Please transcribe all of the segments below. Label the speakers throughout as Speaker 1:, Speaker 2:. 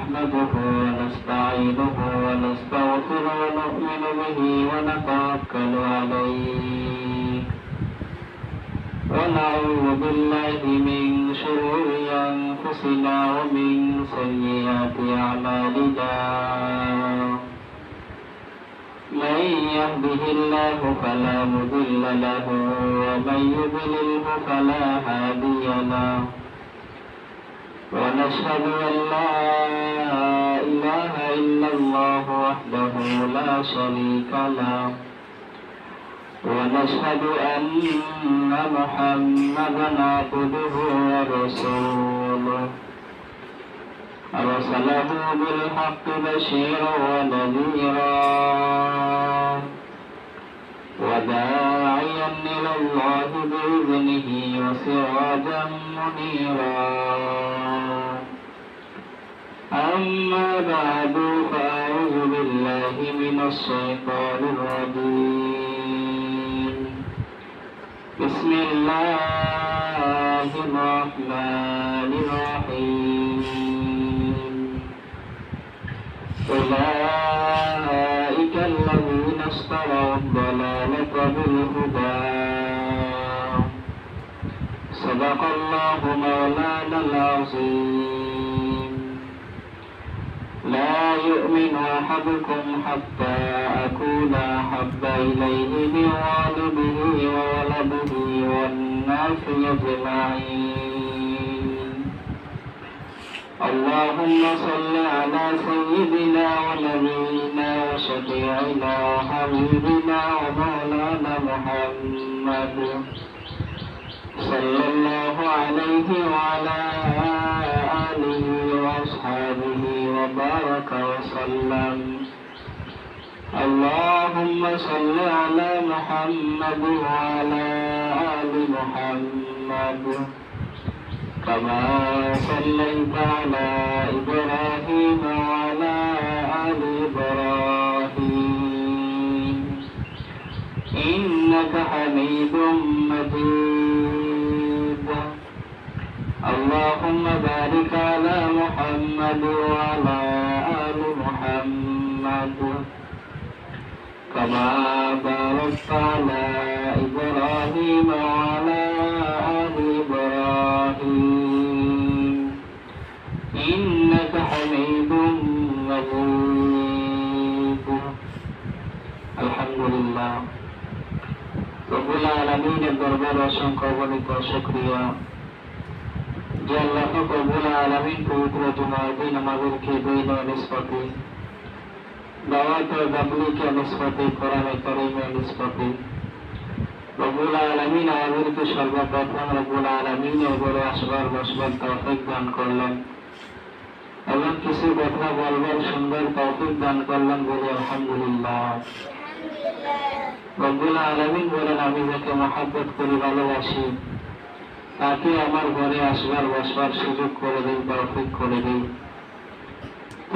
Speaker 1: نحمده ونستعينه ونستغفره ونؤمن به ونتوكل عليه ونعوذ بالله من شرور أنفسنا ومن سيئات أعمالنا من يهده الله فلا مضل له ومن يضلله فلا هادي له ونشهد أن لا إله إلا الله وحده لا شريك له ونشهد أن محمدا عبده ورسوله أرسله بالحق بشيرا ونذيرا وداعيا إلى الله بإذنه وسراجا منيرا أما بعد فأعوذ بالله من الشيطان الرجيم بسم الله الرحمن الرحيم أولئك الذين اشتروا الضلالة بالهدى صدق الله مولانا العظيم لا يؤمن أحدكم حتى أكون أحب إليه من والده وولده والناس أجمعين اللهم صل على سيدنا ونبينا وشفيعنا وحبيبنا ومولانا محمد صلى الله عليه وعلى آله وأصحابه وبارك وسلم اللهم صل على محمد وعلى آل محمد كما صليت على إبراهيم وعلى آل إبراهيم إنك حميد مجيد اللهم بارك على محمد وعلى آل محمد كما باركت على إبراهيم وعلى آل إبراهيم إنك حميد مجيد الحمد لله رب العالمين الدربار অসংখ্য অগণিত শুকরিয়া যে আল্লাহ রব্বুল আলামিন পবিত্র জুমার দিন আমাদেরকে দিন নিসবতে দাওয়াত ও তাবলীগের নিসবতে কোরআনে কারীমের নিসবতে রব্বুল আলামিন আমাদেরকে সর্বপ্রথম রব্বুল আলামিনের উপরে আসবার বসবার তৌফিক দান করলেন এবং কিছু কথা বলবার সুন্দর তৌফিক দান করলেন বলে আলহামদুলিল্লাহ রব্বুল আলামিন বলেন আমি যাকে মহব্বত করি ভালোবাসি তাকে আমার ঘরে আসবার বসবার সুযোগ করে দিই তৌফিক করে দিই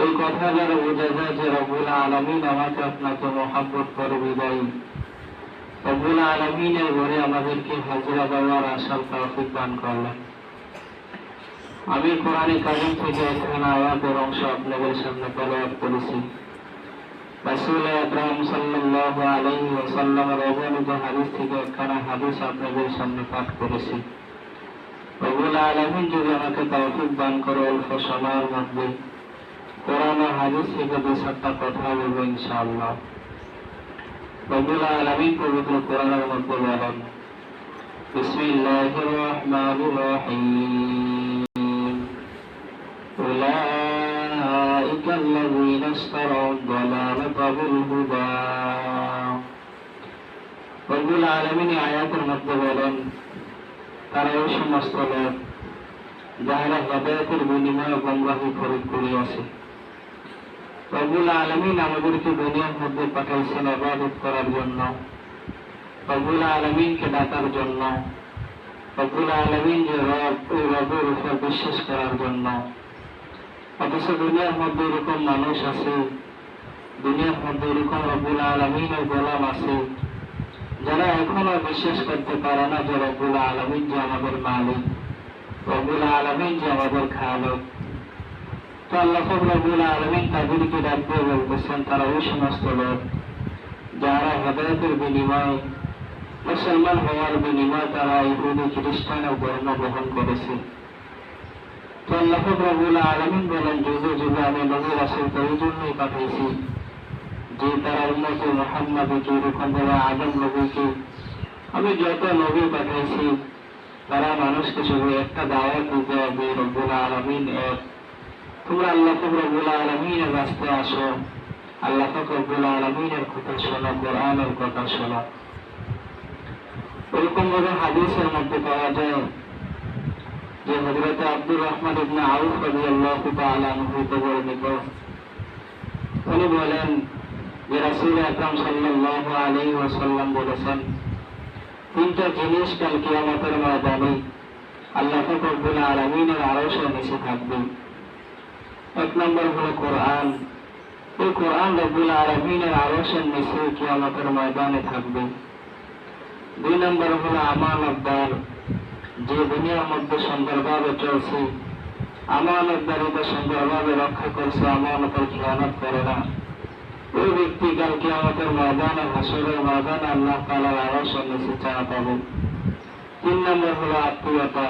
Speaker 1: এই কথা যারা বোঝা যায় যে রব্বুল আলামিন আমাকে আপনাকে মহব্বত করে বিদায়ী রব্বুল আলামিনের ঘরে আমাদেরকে হাজিরা দেওয়ার আসার তৌফিক দান করলেন আমি কোরআনে কারীম থেকে এখানে আয়াতের অংশ আপনাদের সামনে তেলাওয়াত করেছি রাসূল আকরাম সাল্লাল্লাহু আলাইহি ওয়াসাল্লামের অবনীত হাদিস থেকে একখানা হাদিস আপনাদের সামনে পাঠ করেছি রব্বুল আলামিন যদি আমাকে তৌফিক দান করে অল্প সময়ের মধ্যে কোরআন ও হাদিস থেকে দুই-চারটা কথা বলবো ইনশাআল্লাহ রব্বুল আলামিন পবিত্র কোরআনের মধ্যে বলেন বিসমিল্লাহির রহমানির রহিম উলাইকা আল্লাযীনা ইশতারাউ আদ-দালালাতা বিল-হুদা রব্বুল আলামিন এই আয়াতের মধ্যে বলেন তারা ওই সমস্ত লোক যাহারা হেদায়েতের বিনিময়ে গোমরাহি খরিদ করিয়াছে রব্বুল আলামিন আমাদেরকে দুনিয়ার মধ্যে পাঠাইছেন ইবাদত করার জন্য রব্বুল আলামিনকে ডাকার জন্য রব্বুল আলামিন যে রব ওই রবের উপর বিশ্বাস করার জন্য অথচ দুনিয়ার মধ্যে এরকম মানুষ আছে দুনিয়ার মধ্যে এরকম রব্বুল আলামিনের গোলাম আছে যারা এখনো বিশ্বাস করতে পারে না যে রব্বুল আলামিন যে আমাদের মালিক রব্বুল আলামিন যে আমাদের খালিক তো আল্লাহ রাব্বুল আলামিন তাদেরকে ডাক দিয়ে বলতেছেন তারা ওই সমস্ত লোক যারা হেদায়েতের বিনিময়ে মুসলমান হওয়ার বিনিময়ে তারা ইহুদি খ্রিস্টানের ধর্ম গ্রহণ করেছে। তো আল্লাহ রাব্বুল আলামিন বলেন, যুগে যুগে আমি নবী রাসূলকে এই জন্যই পাঠিয়েছি যে তারা উম্মতে মুহাম্মাদকে এরকম ভাবে আদম নবীকে আমি যত নবী পাঠিয়েছি তারা মানুষকে শুধু একটা দাওয়াত দিতে হবে, রব্বুল আলামিন এক, তোমরা আল্লাহ রাব্বুল আলামিনের রাস্তায় আসো, আল্লাহ রাব্বুল আলামিনের কথা শোনো, কোরআনের কথা শোনো। এরকম ভাবে হাদিসের মধ্যে পাওয়া যায় যে হযরত আব্দুর রহমান ইবনে আউফ রাদিয়াল্লাহু তাআলা আনহু হতে বর্ণিত, উনি বলেন যে রাসূল আকরাম সাল্লাল্লাহু আলাইহি ওয়াসাল্লাম বলেছেন, তিনটা জিনিস কাল কিয়ামতের ময়দানে আল্লাহ রাব্বুল আলামিনের আরশের নিচে থাকবে। এক নম্বর হলো কোরআন। এই কোরআন রব্বুল আলামিনের আরশের নিচে কিয়ামতের ময়দানে থাকবে। দুই নম্বর হলো আমানতদার, যে দুনিয়ার মধ্যে সুন্দরভাবে চলছে, আমানতদারিতা সুন্দরভাবে রক্ষা করছে, আমানতের খেয়ানত করে না, ওই ব্যক্তি কাল কিয়ামতের ময়দানে, হাসরের ময়দানে আল্লাহ তাআলার আরশের নিচে ছায়া পাবে। তিন নম্বর হলো আত্মীয়তা,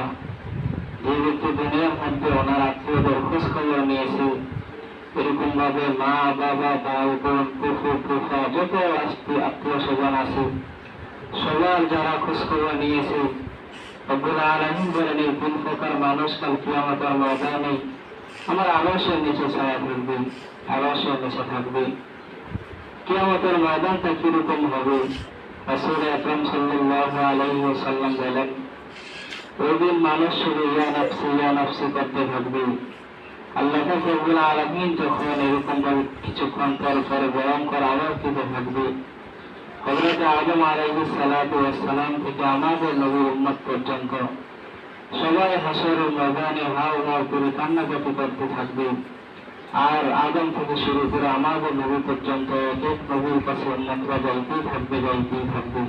Speaker 1: যে ব্যক্তি দুনিয়ার মধ্যে ওনার আত্মীয়দের খোঁজ খবর নিয়েছে, এরকম ভাবে মা বাবা ভাই বোন ফুফু ফুফা যত আত্মীয় স্বজন আছে সবার যারা খোঁজ খবর নিয়েছে, রব্বুল আলামিন বলেন এই তিন প্রকার মানুষ কাল কিয়ামতের ময়দানে আমার আরশের নিচে ছায়া ফেলবে, আরশের নিচে থাকবে। কিয়ামতের ময়দানটা কিরকম হবে? রাসূল আকরাম সাল্লাল্লাহু আলাইহি ওয়াসাল্লাম বলেন, ওই দিন মানুষ শুধু ইয়া নাফসি করতে থাকবে। আল্লাহ রাব্বুল আলামিন যখন এরকম ভাবে কিছুক্ষণ পর পরে ভয়ঙ্কর আওয়াজ দিতে থাকবে, হযরত আদম আলাইহিস সালাতু ওয়াস সালাম থেকে আমাদের নবীর উম্মত পর্যন্ত সবাই হাসরের ময়দানে হাউ হাউ করে কান্নাকাটি করতে থাকবে। আর আদম থেকে শুরু করে আমাদের নবী পর্যন্ত এক নবীর কাছে উম্মতরা যাইতেই থাকবে।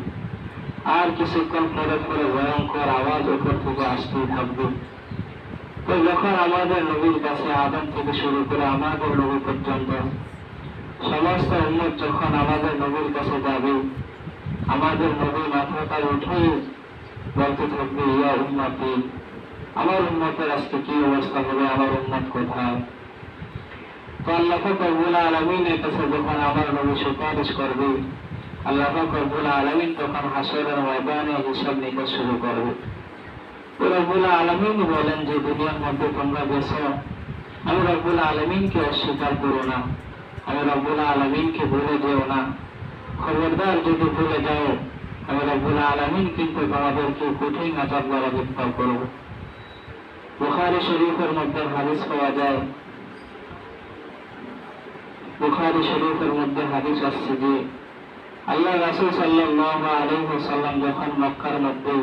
Speaker 1: আর কিছুক্ষণ পরে পরে ভয়ঙ্কর আওয়াজ উপর থেকে আসতেই থাকবে। তো যখন আমাদের নবীর কাছে আদম থেকে শুরু করে আমাদের নবী পর্যন্ত সমস্ত উম্মত যখন আমাদের নবীর কাছে যাবে, আমাদের নবী মাথাটা উঠে বলতে থাকবে, ইয়া উম্মতি, আমার উম্মতের আজকে কি অবস্থা হবে, আমার উম্মত কোথায়? তো আল্লাহ রাব্বুল আলামিনের কাছে যখন আমার নবী সুপারিশ করবে, আল্লাহ রাব্বুল আলামিন তখন হাসরের ময়দানে হিসাব নিকাশ শুরু করবে। রব্বুল আলামিন বলেন যে দুনিয়ার মধ্যে তোমরা গেছো, আমি রব্বুল আলামিনকে অস্বীকার করো না, আমি রব্বুল আলামিনকে ভুলে যেও না। খবরদার যদি ভুলে যাও, আমি রব্বুল আলামিন কিন্তু তোমাদেরকে কঠিন আযাব দ্বারা গ্রেফতার করব। বুখারী শরীফের মধ্যে হাদিস পাওয়া যায়, বুখারী শরীফের মধ্যে হাদিস আসছে যে আল্লাহ রাসূল সাল্লাল্লাহু আলাইহি ওয়াসাল্লাম যখন মক্কার মধ্যে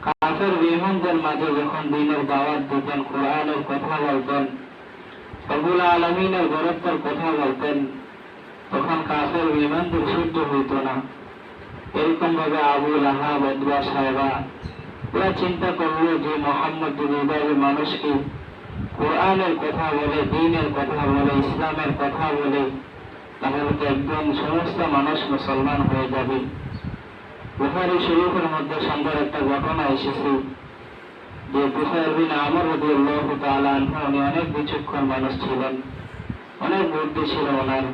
Speaker 1: কাফের বেঈমানদের মাঝে যখন দ্বীনের দাওয়াত দিতেন, কোরআনের কথা বলতেন, রব্বুল আলামিনের বরত্বের কথা বলতেন, তখন কাফের বেঈমানদের সহ্য হইত না। এরকম ভাবে আবু লাহাব, উতবা সাহেবা ওরা চিন্তা করলো যে মুহাম্মদ যদি এইভাবে মানুষকে কোরআনের কথা বলে, দ্বীনের কথা বলে, ইসলামের কথা বলে, তাহলে তো একদম সমস্ত মানুষ মুসলমান হয়ে যাবে। বুখারী শরীফের মধ্যে সুন্দর একটা ঘটনা এসেছে যে তুফাইল বিন আমর রাদিয়াল্লাহু তাআলা আনহু, উনি অনেক বিচক্ষণ মানুষ ছিলেন, অনেক বুদ্ধি ছিল ওনার।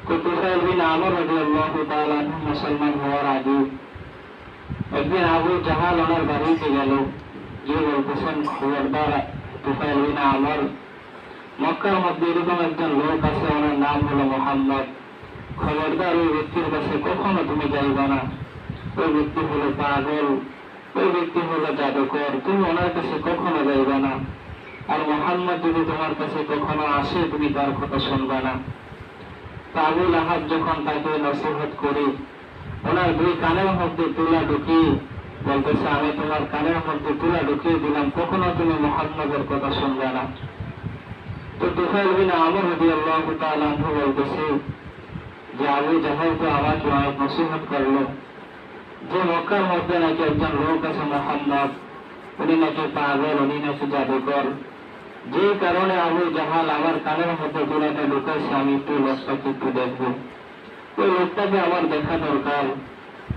Speaker 1: তো তুফাইল বিন আমর রাদিয়াল্লাহু তাআলা আনহু মুসলমান হওয়ার আগে একদিন আবু জাহাল ওনার বাড়িতে গেল, গিয়ে বলতেছেন, খবরদার তুফাইল বিন আমর, মক্কার মধ্যে এরকম একজন লোক আছে, ওনার নাম হলো মুহাম্মদ, খবরদার ওই ব্যক্তির কাছে কখনো তুমি যাইবা না, ওই ব্যক্তি হলো পাগল, ওই ব্যক্তি হলো জাদুকর, তুমি ওনার কাছে কখনো যাইবা না। আর মুহাম্মদ যদি তোমার কাছে কখনো আসে, তুমি তার কথা শুনবা না। আবু লাহাব যখন তাকে নসিহত করে ওনার দুই কানের মধ্যে তুলা ঢুকিয়ে বলতেছে, আমি তোমার কানের মধ্যে তুলা ঢুকিয়ে দিলাম, কখনো তুমি মুহাম্মদের কথা শুনবে না। তো তুফাইল বিন আমর রাদিয়াল্লাহু তাআলা আনহু বলতেছে যে আবু জাহাল তো আমাকে অনেক নসিহত করলো যে মক্কার মধ্যে নাকি একজন লোক আছে মুহাম্মদ, উনি নাকি পাগল, উনি নাকি জাদুকর, যে কারণে আবু জাহাল আমার কানের মধ্যে জোড়াটা ঢুকাইছে, আমি একটু লোকটাকে একটু দেখবো, ওই লোকটাকে আমার দেখা দরকার।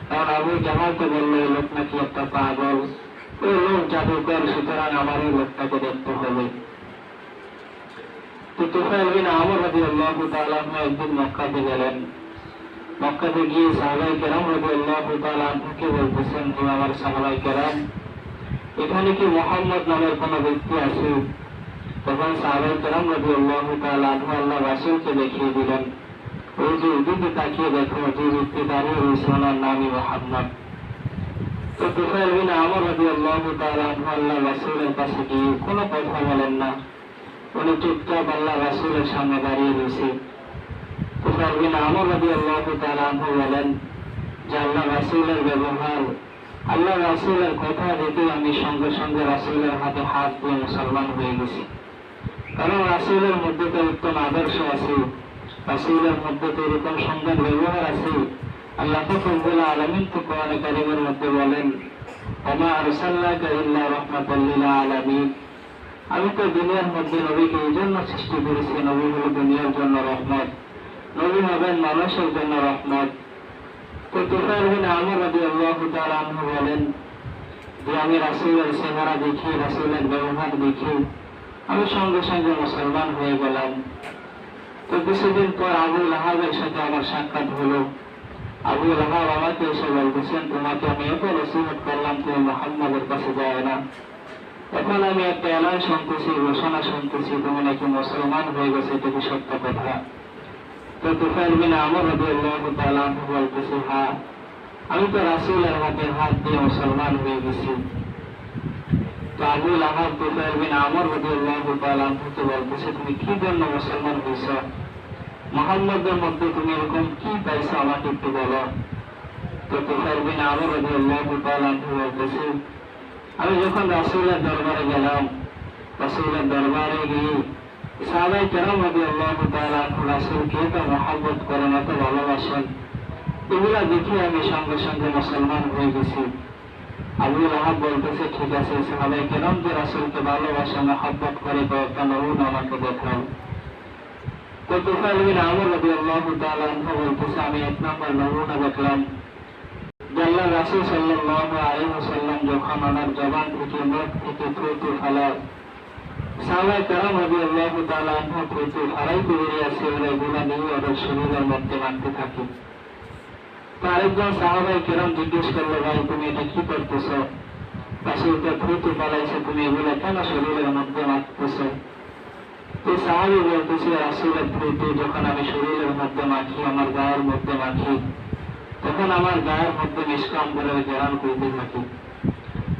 Speaker 1: কারণ আবু জাহালকে বললো এই লোক নাকি একটা পাগল, ওই লোক জাদুকর, সুতরাং আমার এই লোকটাকে দেখতে হবে। তো তুফাইল বিন আমর রাদিয়াল্লাহু তাআলা আনহু একদিন মক্কাতে গেলেন। মক্কাতে গিয়ে সাহাবায়ে কেরাম রাদিয়াল্লাহু তাআলা আনহুকে বলতেছেন, হে আমার সাহাবায়ে কেরাম, এখানে কি মুহাম্মদ নামের কোন ব্যক্তি আছে? তখন সাহাবায়ে কেরাম রাদিয়াল্লাহু তাআলা আনহু আল্লাহর রাসূলকে দেখিয়ে দিলেন, ওই যে ওদিকে তাকিয়ে দেখো, যে ব্যক্তি দাঁড়িয়ে রয়েছে ওনার নামই মুহাম্মদ। তো তুফাইল বিন আমর রাদিয়াল্লাহু তাআলা আনহু আল্লাহর রাসূলের কাছে গিয়ে কোনো কথা বলেন না, উনি চুপচাপ আল্লাহর রাসূলের সামনে দাঁড়িয়ে রয়েছে। তুফাইল বিন আমর রাদিয়াল্লাহু তাআলা আনহু বলেন যে আল্লাহর রাসূলের ব্যবহার, আল্লাহর রাসূলের কথা দেখে আমি সঙ্গে সঙ্গে রাসূলের হাতে হাত দিয়ে মুসলমান হয়ে গেছি। কারণ রাসূলের মধ্যে তো উত্তম আদর্শ আছে, রাসূলের মধ্যে তো এরকম সুন্দর ব্যবহার আছে। আল্লাহ রব্বুল আলামিন তো কোরআনে কারীমের মধ্যে বলেন, ওমা আরসালনাকা ইল্লা রাহমাতাল লিল আলামিন, আমি তো দুনিয়ার মধ্যে নবীকে এই জন্য সৃষ্টি করেছি, নবী হলো দুনিয়ার জন্য রহমত, নবী হবেন মানুষের জন্য রহমত। তো তুফাইল বিন আমর রাদিয়াল্লাহু তাআলা আনহু বলেন যে আমি রাসূলের চেহারা দেখি, রাসূলের ব্যবহার দেখি, আমি সঙ্গে সঙ্গে মুসলমান হয়ে গেলাম। তো কিছুদিন পর আবু লাহাবের সাথে আমার সাক্ষাৎ হলো। আবু লাহাব আমাকে এসে বলতেছেন, তোমাকে আমি এত নসিহত করলাম, তুমি মুহাম্মদের কাছে যায় না, এখন আমি একটা এলান শুনতেছি, ঘোষণা শুনতেছি, তুমি নাকি মুসলমান হয়ে গেছে, এটা কি সত্য কথা? তো তুফাইল বিন আমর রাদিয়াল্লাহু তাআলা আনহু বলতেছে, হ্যাঁ, আমি তো রাসূলের হাতে হাত দিয়ে মুসলমান হয়ে গেছি। তো আবু লাহাব তুফাইল বিন আমর রাদিয়াল্লাহু তাআলা আনহুকে বলতেছে, তুমি কি জন্য মুসলমান হয়েছ? মুহাম্মদের মধ্যে তুমি এরকম কি পাইছো, আমাকে একটু বলো। তো তুফাইল বিন আমর রাদিয়াল্লাহু তাআলা আনহু বলতেছে, আমি যখন রাসূলের দরবারে গেলাম, রাসূলের দরবারে গিয়ে সাহাবায়ে কেরাম রাদিয়াল্লাহু তাআলা আনহু রাসূলকে এত মহব্বত করেন, এত ভালোবাসেন, এগুলা দেখে আমি সঙ্গে সঙ্গে মুসলমান হয়ে গেছি। আবু লাহাব বলতেছে, ঠিক আছে, সাহাবায়ে কেরাম যে রাসূলকে ভালোবাসে, মহব্বত করে, কয়েকটা নমুনা আমাকে দেখাও। তো তুফাইল বিন আমর রাদিয়াল্লাহু তাআলা আনহু বলতেছে, আমি এক নম্বর নমুনা দেখলাম, আল্লাহর রাসূল সাল্লাল্লাহু আলাইহি ওয়াসাল্লাম যখন ওনার জবান থেকে, মুখ থেকে থুতু ফেলায়, সাহাবায়ে কেরাম রাদিয়াল্লাহু তাআলা আনহু থুতু ফালাইতে বেরিয়ে আসে, ওরা এগুলা নিয়ে ওদের শরীরের মধ্যে মারতে থাকে। তো আরেকজন সাহাবায়ে কেরাম জিজ্ঞেস করলো, ভাই তুমি এটা কি করতেছ? রাসূল তো থুতু ফেলাইছে, তুমি এগুলা কেন শরীরের মধ্যে মারতেছ? তো সাহাবী বলতেছে, রাসূলের থুতু যখন আমি শরীরের মধ্যে মাখি, আমার গায়ের মধ্যে মাখি, তখন আমার গায়ের মধ্যে নিষ্কাম্বরের ঘেরান করতে থাকি।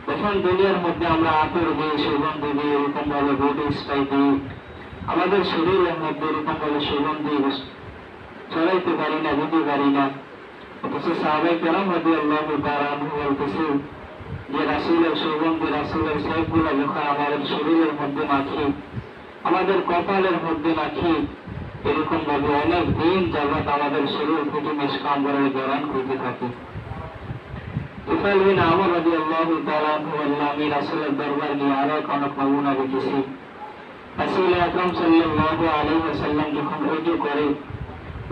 Speaker 1: তখন দুনিয়ার মধ্যে আমরা আতর দিই, সুগন্ধি দিই, এরকম ভাবে বডি স্প্রে দিই, আমাদের শরীরের মধ্যে এরকম ভাবে সুগন্ধি ছড়াইতে পারি না, দিতে পারি না। অথচ সাহাবায়ে কেরাম রাদিয়াল্লাহু তাআলা আনহু বলতেছে যে রাসূলের সুগন্ধি, রাসূলের সেবগুলো যখন আমাদের শরীরের মধ্যে মাখি, আমাদের কপালের মধ্যে মাখি, এরকম ভাবে অনেক দিন যাবৎ আমাদের শরীর থেকে নিষ্কাম্বরের ঘেরান করতে থাকে। তুফাইল বিন আমর রাদিয়াল্লাহু তাআলা আনহু বললেন, আমি রাসূলের দরবার গিয়ে আরো অনেক নমুনা দেখেছি। রাসূল আকরাম সাল্লাল্লাহু আলাইহি ওয়াসাল্লাম যখন ওযু করে,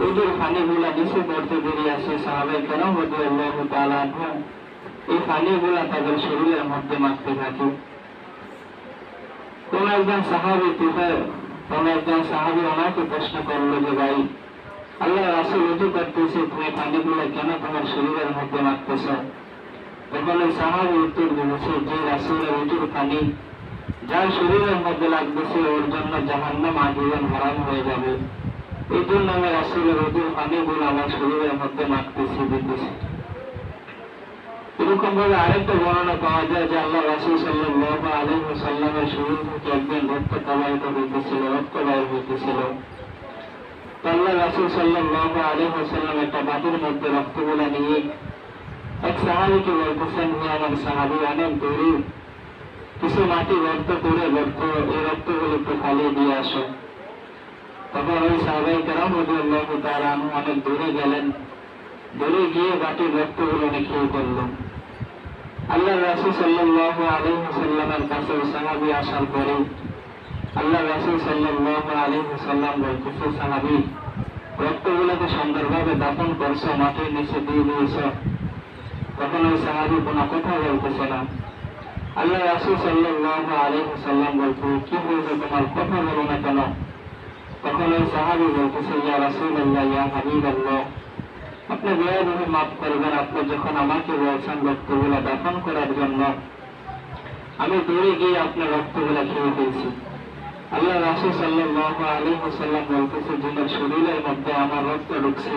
Speaker 1: ওযুর পানিগুলা নিচে পড়তে বেরিয়ে আসে, সাহাবায়ে কেরাম রাদিয়াল্লাহু তাআলা আনহু এই পানিগুলা তাদের শরীরের মধ্যে মাখতে থাকে। কোন একজন সাহাবী ওনাকে প্রশ্ন করলো যে, ভাই, আল্লাহ রাসূল ওযু করতেছে, তুমি পানিগুলা কেন তোমার শরীরের মধ্যে মাখতেছ? তখন ওই সাহাবী উত্তর দিয়েছে যে রাসূলের ওযুর পানি যার শরীরের মধ্যে লাগতেছে, ওর জন্য জাহান্নাম আজীবন হারাম হয়ে যাবে, এই জন্য আমি রাসূলের ওযুর পানিগুলো আমার শরীরের মধ্যে মাখতেছি, দিতেছি। এরকম ভাবে আরেকটা বর্ণনা পাওয়া যায় যে আল্লাহ রাসূল সাল্লাল্লাহু আলাইহি ওয়াসাল্লামের শরীর থেকে একদিন রক্ত প্রবাহিত হইতেছিল, রক্ত বাইর হইতেছিল। আল্লাহ রাসূল সাল্লাল্লাহু আলাইহি ওয়াসাল্লাম একটা বাটির মধ্যে রক্তগুলা নিয়ে এক সাহাবীকে বলতেছেন, হে আমার সাহাবী, অনেক দূরে কিছু মাটি রক্ত করে এই রক্তগুলো একটু ফালিয়ে দিয়ে আসো। তখন ওই সাহাবায়ে কেরাম রাদিয়াল্লাহু তাআলা আনহু অনেক দূরে গেলেন, দূরে গিয়ে বাটির রক্তগুলো নিক্ষেপ করলেন। আল্লাহ রাসূল সাল্লাল্লাহু আলাইহি ওয়াসাল্লামের কাছে সাহাবী আসার পরে আল্লাহ রাসূল সাল্লাল্লাহু আলাইহি ওয়াসাল্লাম বলতেছে, সাহাবী, রক্তগুলোকে সুন্দরভাবে দাফন করছো, মাটির নিচে দিয়ে দিয়েছ। তখন ওই সাহাবী কোনো কথা বলতেছে না। আল্লাহ রাসূল সাল্লাল্লাহু আলাইহি ওয়াসাল্লাম বলতে, কি হয়েছে তোমার, কথা বলো না কেন? তখন ওই সাহাবী বলতেছে, ইয়া রাসূলুল্লাহ, ইয়া হাবিবাল্লাহ, আপনি দয়া মাফ করবেন, আপনি যখন আমাকে বলছেন রক্তগুলো দাফন করার জন্য, আমি দৌড়ে গিয়ে আপনার রক্তগুলো খেয়ে ফেলছি। আল্লাহ রাসূল সাল্লাল্লাহু আলাইহি ওয়াসাল্লাম বলতেছে, যিনার শরীরের মধ্যে আমার রক্ত ঢুকছে,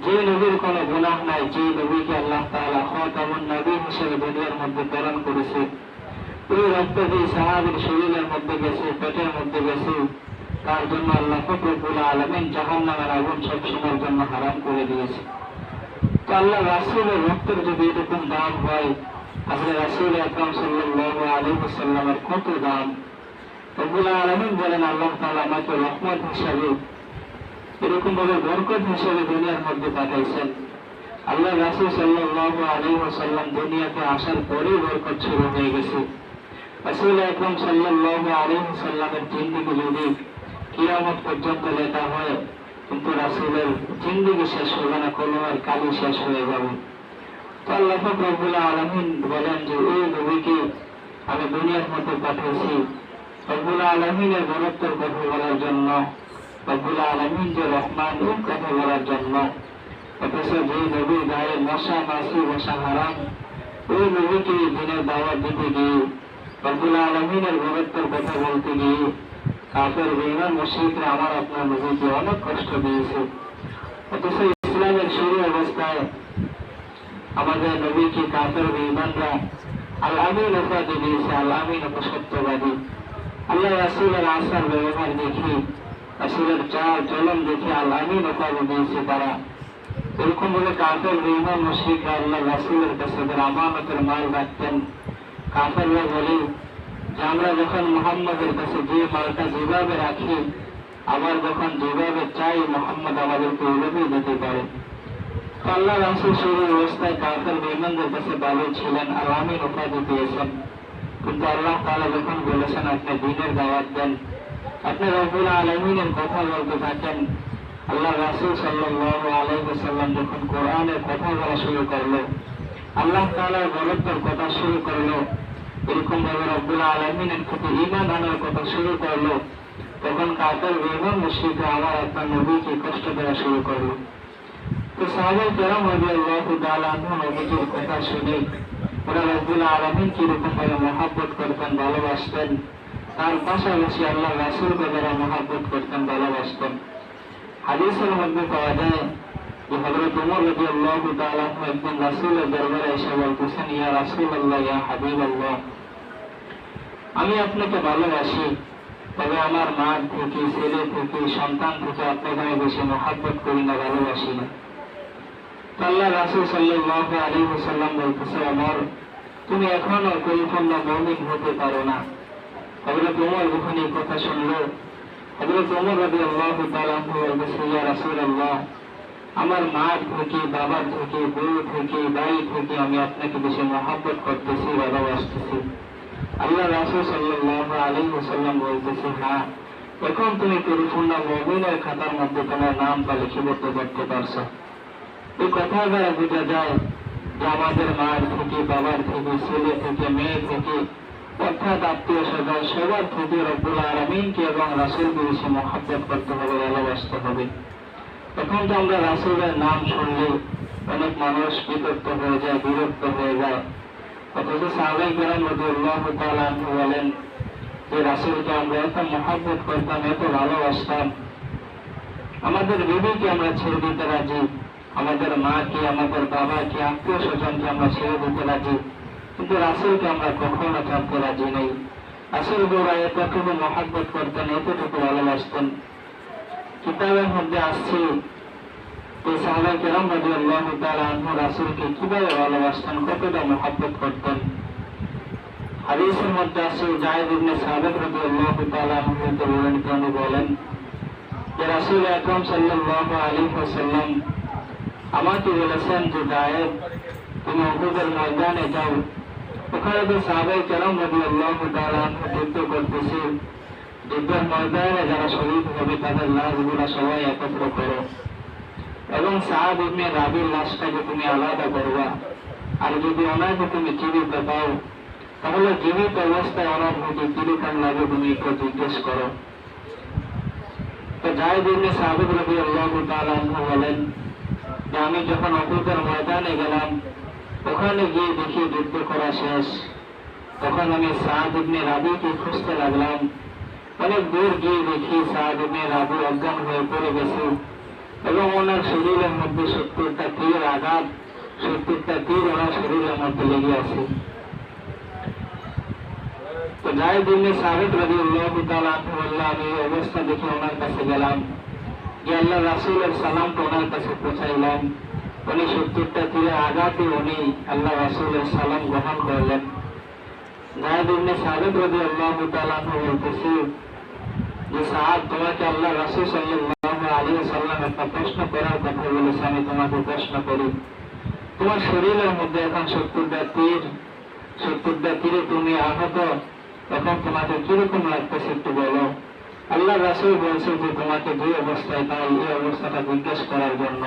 Speaker 1: যে নবীর কোনো গুনাহ নাই, যে নবীকে আল্লাহ তাআলা খাতামুন নবী হিসেবে দুনিয়ার মধ্যে প্রেরণ করেছে, ওই রক্ত যে সাহাবীর শরীরের মধ্যে গেছে, পেটের মধ্যে গেছে, তার জন্য আল্লাহ রব্বুল আলামিন জাহান্নামের আগুন সবসময়ের জন্য হারাম করে দিয়েছে। তো আল্লাহ রাসূলের রক্তের যদি এরকম দাম হয়, তাহলে রাসূল আকরাম সাল্লাল্লাহু আলাইহি ওয়াসাল্লামের কত দাম। রব্বুল আলামিন বলেন, আল্লাহ তাআলা আমাকে রহমত হিসাবে, এরকম ভাবে বরকত হিসাবে দুনিয়ার মধ্যে পাঠাইছেন। আল্লাহ রাসূল সাল্লাল্লাহু আলাইহি ওয়াসাল্লাম দুনিয়াতে আসার পরেই বরকত শুরু হয়ে গেছে। রাসূল আকরাম সাল্লাল্লাহু আলাইহি ওয়াসাল্লামের জিন্দেগি যদি কিয়ামত পর্যন্ত লেখা হয়, কিন্তু রাসূলের জিন্দেগি শেষ হবে না, কলমের কালি শেষ হয়ে যাবে। তো আল্লাহ রব্বুল আলামিন বলেন যে এই নবীকে আমি দুনিয়ার মধ্যে পাঠিয়েছি রব্বুল আলামিনের বরকতের কথা বলার জন্য, রব্বুল আলামিন যে রহমান এর কথা বলার জন্য। অথচ যে নবীর গায়ে মশা মাছি বসা হারাম, ওই নবীকে দিনের দাওয়াত দিতে গিয়ে, রব্বুল আলামিনের বরকতের কথা বলতে গিয়ে কাফের বেঈমান মুশরিকরা আমার আপনার নবীকে অনেক কষ্ট দিয়েছে। অথচ ইসলামের শুরু অবস্থায় আমাদের নবীকে কাফের বেঈমানরা আল আমিন উপাধি দিয়েছে, আল আমিন সত্যবাদী। আল্লাহ রাসূলের আসার ব্যবহার দেখে, রাসূলের চাল চলন দেখে আল আমিন উপাধি দিয়েছে তারা। এরকম ভাবে কাফের বেঈমান মুশরিকরা আল্লাহ রাসূলের কাছে আমানতের মাল রাখতেন। কাফেররা বলে যে আমরা যখন মুহাম্মদের কাছে যে মালটা যেভাবে রাখি, আবার যখন যেভাবে চাই মুহাম্মদ আমাদেরকে ওইভাবেই দিতে পারে। আল্লাহ রাসূল শুরু অবস্থায় কাফের বেঈমানদের কাছে ভালো ছিলেন, আল আমিন উপাধি পেয়েছেন। কিন্তু আল্লাহ তাআলা যখন বলেছেন আপনি দ্বীনের দাওয়াত দেন, আপনি রব্বুল আলামিনের কথা বলতে থাকেন, আল্লাহ রাসূল সাল্লাল্লাহু আলাইহি ওয়াসাল্লাম যখন কোরআনের কথা বলা শুরু করলো, আল্লাহ তাআলার বরকতের কথা শুরু করলো, এরকম ভাবে রব্বুল আলামিনের প্রতি ঈমান আনার কথা শুরু করলো, তখন কাফের বেঈমান মুশরিকরা আমার আপনার নবীকে কষ্ট দেওয়া শুরু করলো। তো সাহাবায়ে কেরাম রাদিয়াল্লাহু তাআলা আনহুম নবীর কথা শুনে ওরা রব্বুল আলামিন কিরকম ভাবে মহব্বত করতেন, ভালোবাসতেন, তার পাশাপাশি আল্লাহ রাসূলকে যারা মহব্বত করতেন, ভালোবাসতেন। হাদিসের মধ্যে পাওয়া যায় যে হযরত ওমর রাদিয়াল্লাহু তাআলা একদিন রাসূলের দরবারে এসে বলতেছেন, ইয়া রাসূলুল্লাহ, ইয়া হাবিবাল্লাহ, আমি আপনাকে ভালোবাসি, তবে আমার মা থেকে, ছেলে থেকে, সন্তান থেকে আপনাকে আমি বেশি মহব্বত করি না, ভালোবাসি না। আল্লাহ রাসূল সাল্লাল্লাহু আলাইহি ওয়াসাল্লাম বলতেছে, ওমর, তুমি এখনো পরিপূর্ণ মুমিন হতে পারো না। হযরত ওমর যখন এই কথা শুনলো, হযরত ওমর রাদিয়াল্লাহু তাআলা বলতেছে, ইয়া রাসূলুল্লাহ, আমার মা থেকে, বাবার থেকে, বউ থেকে, ভাই থেকে আমি আপনাকে বেশি মহব্বত করতেছি, ভালোবাসতেছি। আল্লাহ রাসূল সাল্লাল্লাহু আলাইহি ওয়াসাল্লাম বলতেছে, হ্যাঁ, এখন তুমি পরিপূর্ণ মুমিনের খাতার মধ্যে তোমার নামটা লিপিবদ্ধ করতে পারছো। এই কথা দ্বারা বোঝা যায় যে আমাদের মার থেকে, বাবার থেকে, ছেলে থেকে, মেয়ে থেকে, অর্থাৎ আত্মীয় স্বজন সবার থেকে রব্বুল আলামিনকে এবং রাসূলকে বেশি মহব্বত করতে হবে, ভালোবাসতে হবে। তখন তো আমরা রাসূলের নাম শুনলে অনেক মানুষ বিরক্ত হয়ে যায়, বিরক্ত হয়ে যায়। অথচ সাহাবায়ে কেরাম রাদিয়াল্লাহু তাআলা আনহু বলেন যে রাসূলকে আমরা এত মহব্বত করতাম, এত ভালোবাসতাম, আমাদের বিবিকে আমরা ছেড়ে দিতে রাজি, আমাদের মাকে, আমাদের বাবাকে, আত্মীয় স্বজনকে আমরা ছেড়ে দিতে রাজি, কিন্তু রাসূলকে আমরা কখনো ছাড়তে রাজি নেই। রাসূল গোরা এতটুকু মহব্বত করতেন, এতটুকু ভালোবাসতেন। কিতাবের মধ্যে আসছে যে সাহাবায়ে কেরাম রাদিয়াল্লাহু তাআলা আনহু রাসূলকে কিভাবে ভালোবাসতেন, কতটা মহব্বত করতেন। হাদিসের মধ্যে আসছে যায়েদ ইবনে সাবিত রাদিয়াল্লাহু তাআলা আনহু তিনি বলেন যে রাসূল আকরাম সাল্লাল্লাহু আলাইহি ওয়াসাল্লাম আমাকে বলেছেন যে যায়েদ, তুমি উহুদের ময়দানে যাও, ওখানে তো সাহাবায়ে কেরাম রাদিয়াল্লাহু তাআলা আনহু যুদ্ধ করতেছে, যুদ্ধের ময়দানে যারা শহীদ হবে তাদের লাশগুলা সবাই একত্র করো এবং সাদ ইবনে রাবির লাশটাকে তুমি আলাদা করবা। আর যদি ওনাকে তুমি জীবিত পাও তাহলে জীবিত অবস্থায় ওনার মধ্যে কিরকম লাগে তুমি একটু জিজ্ঞেস করো। তো যাই ইবনে সাবিত রাদিয়াল্লাহু তাআলা আনহু বলেন যে আমি যখন উহুদের ময়দানে গেলাম ওখানে গিয়ে দেখি যুদ্ধ করা শেষ, তখন আমি সাদ ইবনে রাবিকে খুঁজতে লাগলাম। অনেক দূর গিয়ে দেখি সাদ ইবনে রাবি অজ্ঞান হয়ে পড়ে গেছে এবং ওনার শরীরের মধ্যে 70টা তীর আঘাত, 70টা তীর ওনার শরীরের মধ্যে লেগে আছে। তো যাই ইবনে সাবিত রাদিয়াল্লাহু তাআলা আনহু বললেন আমি এই অবস্থা দেখে ওনার কাছে গেলাম, যে আল্লাহ রাসূলের সালামটা ওনার কাছে পৌঁছাইলাম। উনি 70টা তীরের আঘাতে উনি আল্লাহ রাসূলের সালাম গ্রহণ করলেন। যায়েদ ইবনে সাবিত রাদিয়াল্লাহু তাআলা আনহু বলতেছে যে সাহাব তোমাকে আল্লাহ রাসূল সাল্লাল্লাহু আলাইহি ওয়াসাল্লাম একটা প্রশ্ন করার কথা বলেছে, আমি তোমাকে প্রশ্ন করি, তোমার শরীরের মধ্যে এখন 70টা তীরে তুমি আহত, এখন তোমাকে কিরকম লাগতেছে একটু বলো। আল্লাহ রাসূল বলছে যে তোমাকে যে অবস্থায় তাই এই অবস্থাটা জিজ্ঞেস করার জন্য।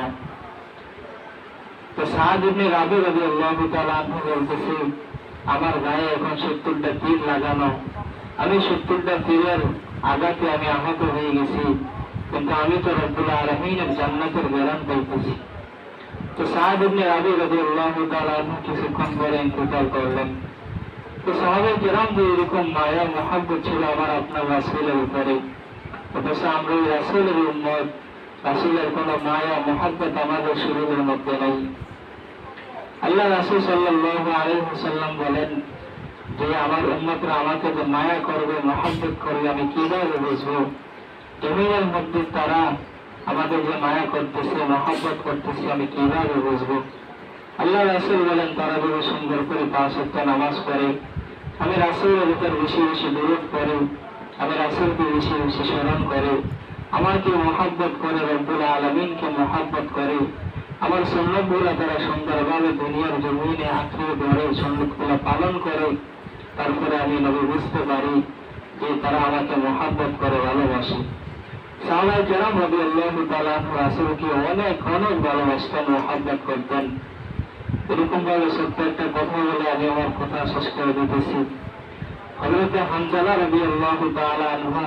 Speaker 1: তো সাদ ইবনে রাবি রাদিয়াল্লাহু তাআলা আনহু বলতেছে আমার গায়ে এখন 70টা তীর লাগানো, আমি 70টা তীরের আঘাতে আমি আহত হয়ে গেছি, কিন্তু আমি তো রব্বুল আলামিনের জান্নাতের গ্যারান পাইতেছি। তো সাদ ইবনে রাবি রাদিয়াল্লাহু তাআলা আনহু কিছুক্ষণ পরে ইন্তেকাল করলেন। তো সাহাবায়ে কেরাম যে এরকম মায়া মহব্বত ছিল আমার আপনার রাসূলের উপরে, অথচ আমরা এই রাসূলের উম্মত, রাসূলের কোনো মায়া মহব্বত আমাদের শরীরের মধ্যে নেই। আল্লাহ রাসূল সাল্লাল্লাহু আলাইহি ওয়াসাল্লাম বলেন যে আমার উম্মতরা আমাকে যে মায়া করবে মহব্বত করবে আমি কিভাবে বুঝবো? জমিনের মধ্যে তারা আমাদের যে মায়া করতেছে মহব্বত করতেছে আমি কিভাবে বুঝবো? আল্লাহ রাসূল বলেন তারা যদি সুন্দর করে 5 ওয়াক্ত নামাজ পড়ে, আমি রাসূলের উপর বেশি বেশি দরুদ পড়ি, আমি রাসূলকে বেশি বেশি স্মরণ করি, আমাকে মহব্বত করে, রব্বুল আলামিনকে মহব্বত করে, আমার সুন্নতগুলো তারা সুন্দরভাবে দুনিয়ার জমিনে আঁকড়ে ধরে সুন্নতগুলো পালন করে, তারপরে আমি নবী বুঝতে পারি যে তারা আমাকে মহব্বত করে, ভালোবাসে। সাহাবায়ে কেরাম রাদিয়াল্লাহু তাআলা আনহু রাসূলকে অনেক অনেক ভালোবাসতেন, মহব্বত করতেন। এরকম ভাবে সত্য একটা কথা বলে আমি আমার কথা শেষ করে দিতেছি। হযরত হানজালা রাদিয়াল্লাহু তাআলা আনহু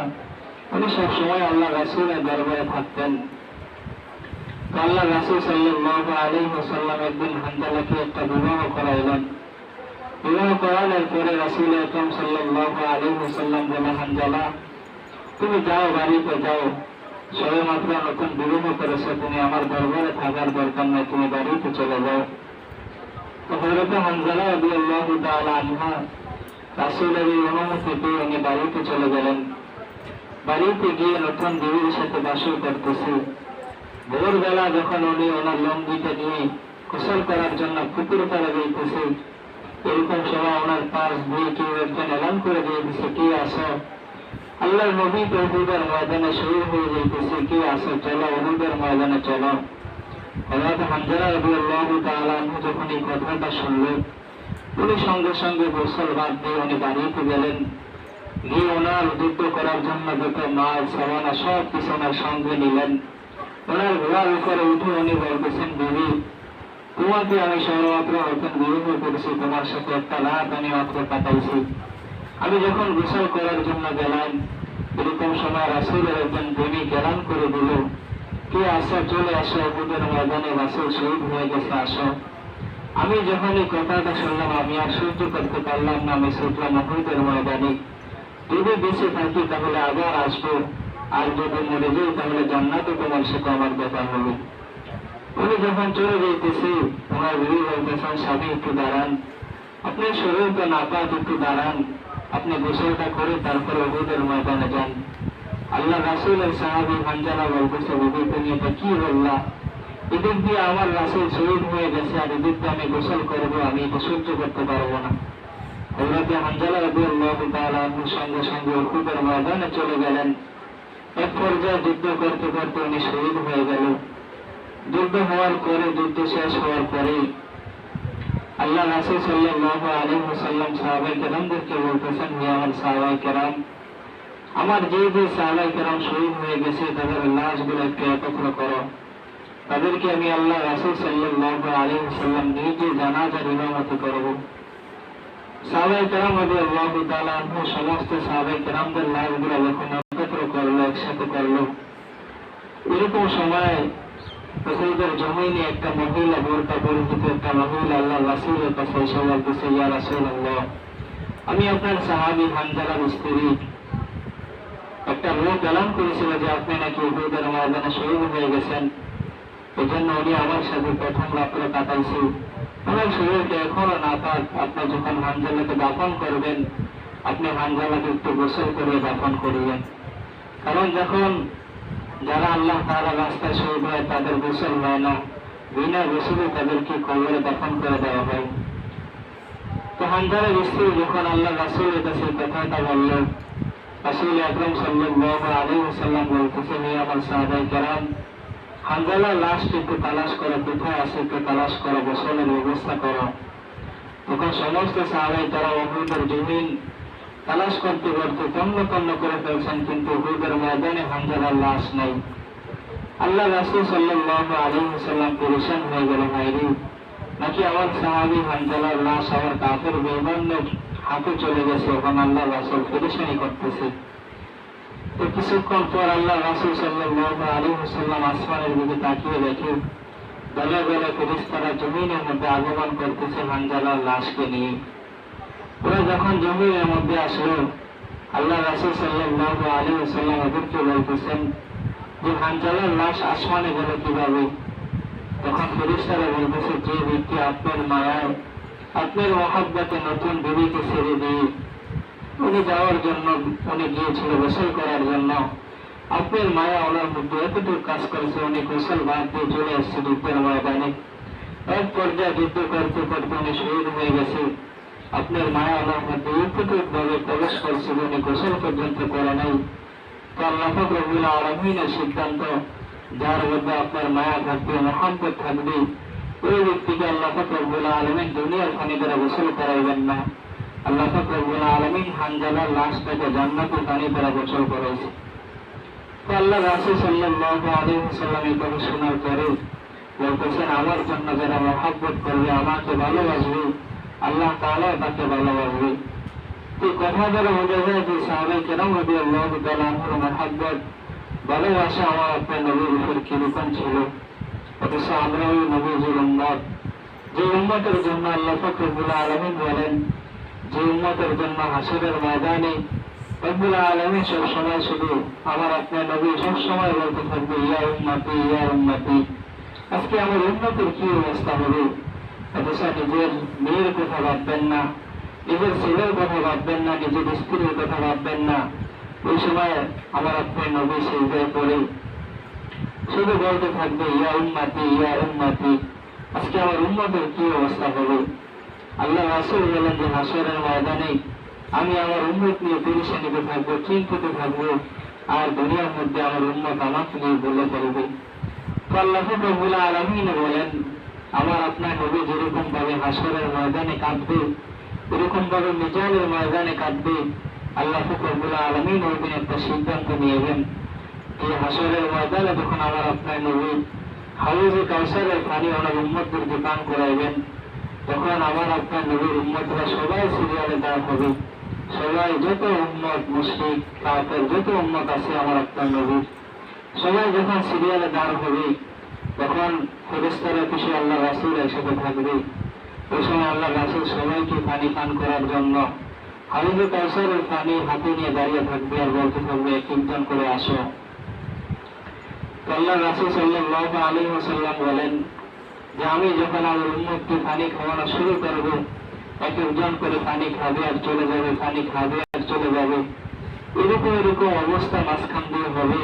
Speaker 1: উনি সবসময় আল্লাহ রাসূলের দরবারে থাকতেন। আল্লাহ রাসূল সাল্লাল্লাহু আলাইহি ওয়াসাল্লাম একদিন হানজালাকে একটা বিবাহ করাইলেন। বিবাহ করানোর পরে রাসূল আকরাম সাল্লাল্লাহু আলাইহি ওয়াসাল্লাম বললেন হানজালা তুমি যাও, বাড়িতে যাও, সবেমাত্র নতুন বিবাহ করেছো, তুমি আমার দরবারে থাকার দরকার নেই, তুমি বাড়িতে চলে যাও। তো হযরত হানজালা রাদিয়াল্লাহু তাআলা আনহু রাসূলের এই অনুমতি পেয়ে উনি বাড়িতে চলে গেলেন। বাড়িতে গিয়ে নতুন বিবির সাথে বাসর করতেছে। ভোরবেলা যখন উনি ওনার লঙ্গিটা নিয়ে গোসল করার জন্য পুকুর পাড়ে যাইতেছে, এরকম সময় ওনার পাশ দিয়ে কেউ একজন এলান করে দিয়েছে কে আসো? আল্লাহর নবী তো উহুদের ময়দানে শহীদ হয়ে যাইতেছে, কে আসো, চলো উহুদের ময়দানে চলো। হযরত হানজালা রাদিয়াল্লাহু তাআলা আনহু যখন এই কথাটা শুনলেন উনি সঙ্গে সঙ্গে গোসল বাদ দিয়ে উনি বাড়িতে গেলেন। গিয়ে ওনার যুদ্ধ করার জন্য যত মাল সামানা সব কিছু ওনার সঙ্গে নিলেন। ওনার ঘোড়ার উপরে উঠে উনি বলতেছেন বিবি তোমাকে আমি সবেমাত্র নতুন বিবাহ করেছি, তোমার সাথে একটা রাত আমি মাত্র কাটাইছি। আমি যখন গোসল করার জন্য গেলাম এরকম সময় রাসূলের একজন প্রেমিক এলান করে দিল কে আসো, চলে আসো, উহুদের ময়দানে রাসূল শহীদ হয়ে গেছে, আসো। আমি যখন এই কথাটা শুনলাম আমি আর সহ্য করতে পারলাম না, আমি ছুটলাম উহুদের ময়দানে। যদি বেঁচে থাকি তাহলে আবার আসবো, আর যদি মরে যাই তাহলে জান্নাতে তোমার সাথে আমার দেখা হবে। উনি যখন চলে যাইতেছে ওনার বিবি বলতেছেন স্বামী একটু দাঁড়ান, আপনি শরীরটা নাপাক, একটু দাঁড়ান, আপনি গোসলটা করে তারপরে উহুদের ময়দানে যান। আল্লাহ রাসূলের সাহাবী হানজালা বলতেছে বিবি তুমি এটা কি বললা? এদিক দিয়ে আমার রাসূল শহীদ হয়ে গেছে আর এদিক দিয়ে আমি গোসল করবো, আমি এটা সহ্য করতে পারবো না। হযরত হানজালা রাদিয়াল্লাহু তাআলা আনহু সঙ্গে সঙ্গে উহুদের ময়দানে চলে গেলেন। এক পর্যায়ে যুদ্ধ করতে করতে উনি শহীদ হয়ে গেল। যুদ্ধ হওয়ার পরে, যুদ্ধ শেষ হওয়ার পরে আল্লাহ রাসূল সাল্লাল্লাহু আলাইহি ওয়াসাল্লাম সাহাবায়ে কেরামদেরকে বলতেছেন হে আমার সাহাবায়ে কেরাম আমার যে যে সাহাবায়ে কেরাম শহীদ হয়ে গেছে তাদের লাশগুলো একটু একত্র করো, তাদেরকে আমি আল্লাহ রাসূল সাল্লাল্লাহু আলাইহি ওয়াসাল্লাম নিজে জানাজার ইমামতি করব। সাহাবায়ে কেরাম রাদিয়াল্লাহু তাআলা আনহু সমস্ত সাহাবায়ে কেরামদের লাশগুলো যখন একত্র করলো, একসাথে করলো, এরকম সময় রাসূলের জমিনে একটা মহিলা, বোরকা পরিহিত একটা মহিলা আল্লাহ রাসূলের কাছে এসে বলতেছে, ইয়া রাসূলুল্লাহ, আমি আপনার সাহাবী হানজালার স্ত্রী। একটা লোক এলান করেছিল যে আপনি নাকি উহুদের ময়দানে শহীদ হয়ে গেছেন, এজন্য উনি আমার সাথে প্রথম রাত্রে কাটাইছে। আমার শরীরটা এখনো নাপাক, আপনি যখন হানজালাকে দাফন করবেন, আপনি হানজালাকে একটু গোসল করে দাফন করিবেন। কারণ যখন যারা আল্লাহ তাআলার রাস্তায় শহীদ হয় তাদের গোসল হয় না, বিনা গোসলে তাদেরকে কবরে দাফন করে দেওয়া হয়। তো হানজালার স্ত্রী যখন আল্লাহ রাসূলের কাছে কথাটা বলল, রাসূল আকরাম সাল্লাল্লাহু আলাইহি ওয়াসাল্লাম বলতেছেন, হে আমার সাহাবায়ে কেরাম, হানজালার লাশটি একটু তালাশ করো, কোথায় আছে একটু তালাশ করো, গোসলের ব্যবস্থা করো। তখন সমস্ত সাহাবায়ে কেরাম উহুদের জমিন তালাশ করতে করতে তন্ন তন্ন করে ফেলছেন, কিন্তু উহুদের ময়দানে হানজালার লাশ নাই। আল্লাহ রাসূল সাল্লাল্লাহু আলাইহি ওয়াসাল্লাম পরেশান হয়ে গেলেন, হায়রে, নাকি আমার সাহাবী হানজালার লাশ আমার কাফের বেঈমানদের হাতে চলে গেছে। এখন আল্লাহ রাসূল পরেশানি করতেছে। তো কিছুক্ষণ পর আল্লাহ রাসূল সাল্লাল্লাহু আলাইহি ওয়াসাল্লাম আসমানের দিকে তাকিয়ে দেখে দলে দলে ফেরেশতারা জমিনের মধ্যে আগমন করতেছে হানজালার লাশকে নিয়ে। ওরা যখন জমিনের মধ্যে আসলো, আল্লাহ রাসূল সাল্লাল্লাহু আলাইহি ওয়াসাল্লাম ওদেরকে বলতেছেন যে হানজালার লাশ আসমানে গেল কিভাবে? তখন ফেরেশতারা বলতেছে, যে ব্যক্তি আপনার মায়ায়, আপনার মহব্বতে নতুন বিবিকে ছেড়ে দিয়ে উনি যাওয়ার জন্য, উনি গিয়েছিল গোসল করার জন্য, আপনার মায়া ওনার মধ্যে এতটুকু কাজ করেছে, উনি গোসল বাদ দিয়ে চলে এসছে যুদ্ধের ময়দানে। এক পর্যায়ে যুদ্ধ করতে করতে উনি শহীদ হয়ে গেছে। আপনার মায়া ওনার মধ্যে এতটুকু ভাবে প্রবেশ করছে, উনি গোসল পর্যন্ত করে নাই। তো আল্লাহ পাক রব্বুল আলামিনের সিদ্ধান্ত, যার মধ্যে আপনার মায়া থাকবে, মহব্বত থাকবে, ওই ব্যক্তিকে আল্লাহ পাক রব্বুল আলামিন দুনিয়ার পানি দ্বারা গোসল করাইবেন না। আল্লাহ পাক রব্বুল আলামিন হানজালার লাশটাকে জান্নাতের পানি দ্বারা গোসল করাইছে। তো আল্লাহ রাসূল সাল্লাল্লাহু আলাইহি ওয়াসাল্লাম এই কথা শোনার পরে বলতেছেন, আমার জন্য যারা মহব্বত করবে, আমাকে ভালোবাসবে, আল্লাহ তাআলা তাকে ভালোবাসবে। তো কথা দ্বারা বোঝা যায় যে সাহাবায়ে কেরাম রাদিয়াল্লাহু তাআলা আনহুর মহব্বত, ভালোবাসা আমার আপনার নবীর উপর কিরকম ছিল। অথচ আমরা ওই নবীর উম্মত, যে উম্মতের জন্য আল্লাহ পাক রব্বুল আলামিন বলেন, যে উম্মতের জন্য হাসরের ময়দানে রব্বুল আলামিন সবসময় শুধু আমার আপনার নবী সবসময় বলতে থাকবে, ইয়া উম্মতি, ইয়া উম্মতি। আজকে আমার উম্মতের কি অবস্থা হবে? অথচ নিজের মেয়ের কথা ভাববেন না, নিজের ছেলের কথা ভাববেন না, নিজের স্ত্রীর কথা ভাববেন না। ওই সময় আমার আপনার নবী সিজদায় পড়ে শুধু বলতে থাকবে, ইয়া উম্মতি, ইয়া উম্মতি। আজকে আমার উম্মতের কি অবস্থা হবে? আল্লাহ রাসূল বলেন যে হাসরের ময়দানে আমি আমার উম্মত নিয়ে পেরেশানিতে থাকবো, চিন্তিত থাকবো, আর দুনিয়ার মধ্যে আমার উম্মত আমাকে নিয়ে বলে ফেলবে। তো আল্লাহ রব্বুল আলামিন বলেন, আমার আপনার নবী যেরকম ভাবে হাসরের ময়দানে কাঁদবে, এরকম ভাবে মিজানের ময়দানে কাঁদবে। আল্লাহ রব্বুল আলামিন ওই দিন একটা সিদ্ধান্ত নিয়েবেন যে হাসরের ময়দানে যখন আমার আপনার নবী হাউজে কাউসারের পানি ওনার উম্মতদেরকে পান করাইবেন, তখন আমার আপনার নবীর উম্মতরা সবাই সিরিয়ালে দাঁড় হবে। সবাই, যত উম্মত, মুশরিক, কাফের, যত উম্মত আছে আমার আপনার নবীর, সবাই যখন সিরিয়ালে দাঁড় হবে, তখন ফেরেশতারা কিছু আল্লাহ রাসূল একসাথে থাকবে। ওই সময় আল্লাহ রাসূল সবাইকে পানি পান করার জন্য হাউজে কাউসারের পানি হাতে নিয়ে দাঁড়িয়ে থাকবে, আর বলতে থাকবে, কীর্তন করে আসো। তো আল্লাহ রাসূল সাল্লাল্লাহু আলাইহি ওয়াসাল্লাম বলেন যে আমি যখন আমার উম্মতকে পানি খাওয়ানো শুরু করব, এক একজন করে পানি খাবে আর চলে যাবে, পানি খাবে আর চলে যাবে। এরকম অবস্থা মাঝখান দিয়ে হবে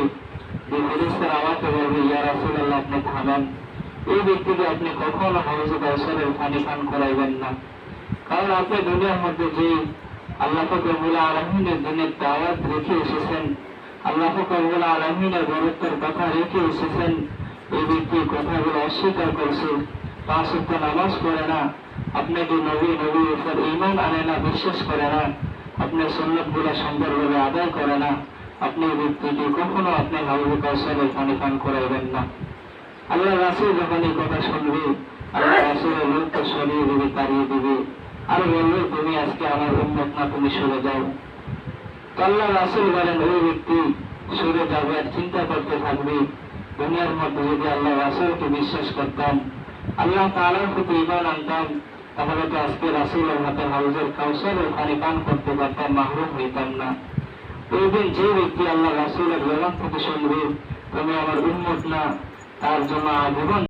Speaker 1: যে ফেরেশতারা আমাকে বলবে, ইয়া রাসূলুল্লাহ, আপনি থামেন, এই ব্যক্তিকে আপনি কখনো হাউজে কাউসারের পানি পান করাইবেন না। কারণ আপনি দুনিয়ার মধ্যে যে আল্লাহ পাক রব্বুল আলামিনের দিনের দাওয়াত রেখে এসেছেন, আল্লাহ পাক রব্বুল আলামিনের বরকতের কথা রেখে এসেছেন, এই ব্যক্তি কথাগুলো অস্বীকার করছে, 5 ওয়াক্ত নামাজ পড়ে না, আপনাকে নবীর উপর ঈমান আনে না, বিশ্বাস করে না, আপনার সুন্নতগুলো সুন্দরভাবে আদায় করে না, আপনি এই ব্যক্তিটি কখনো আপনি হাউজে কাউসারের পানি পান করাইবেন না। আল্লাহ রাসূল যখন এই কথা শুনবে, আল্লাহ রাসূলের লোককে সরিয়ে দিবে, তাড়িয়ে দিবে, আর বলবে তুমি আজকে আমার উম্মত না, তুমি সরে যাও। তো আল্লাহ রাসূল বলেন ওই ব্যক্তি সরে যাবে আর চিন্তা করতে থাকবে, দুনিয়ার মধ্যে যদি আল্লাহ রাসূলকে বিশ্বাস করতাম, আল্লাহ তাআলার প্রতি ঈমান আনতাম, তাহলে তো আজকে রাসূলের হাতে হাউজের কাউসারের পানি পান করতে পারতাম, মাহরুম হইতাম না। ওই দিন যে ব্যক্তি আল্লাহ রাসূলের জবান থেকে শুনবে তুমি আমার উম্মত না, তার জন্য আজীবন